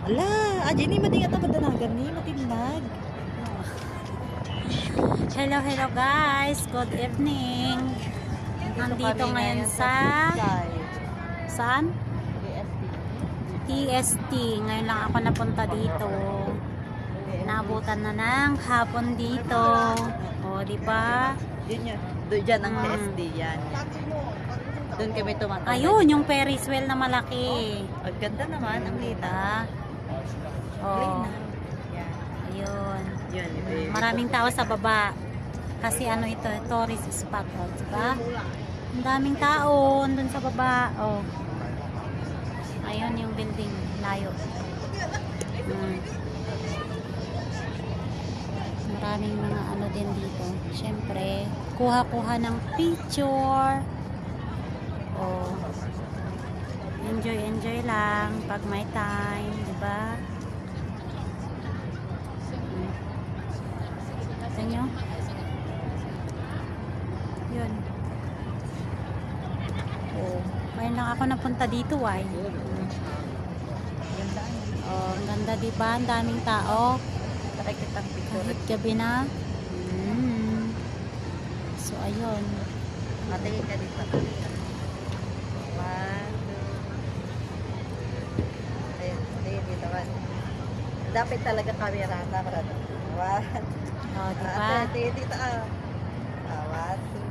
Ala, Jenny, madingat ang madanagan ni, matinag. Hello, hello guys. Good evening. Nandito ngayon sa saan? TST. Ngayon lang ako napunta dito. Naabutan na ng hapon dito. O, di ba? Diyan ang TST yan. Doon kami tumatawag. Ayun, yung Ferris wheel na malaki. Ang ganda naman, ang lita. Oh. Yan. Ayun. Yun, Maraming tao sa baba. Kasi ano ito, tourist spot. O, diba? Ang daming tao doon sa baba. Oh. Ayun yung building. Layo. Maraming mga ano din dito. Siyempre, kuha-kuha ng picture. Oh. Enjoy lang pag may time, 'di ba? Ito nyo? Yun. Oh, ngayon lang ako napunta dito, ay. Oh, ang ganda, 'di ba? Ang daming tao. Taray kitang picture. Kahit gabi na. So, ayun. Matingin ka dito. Ayun, tingin dito man. Dapat talaga camera. One. Oh, diba? Tingin dito. One, two.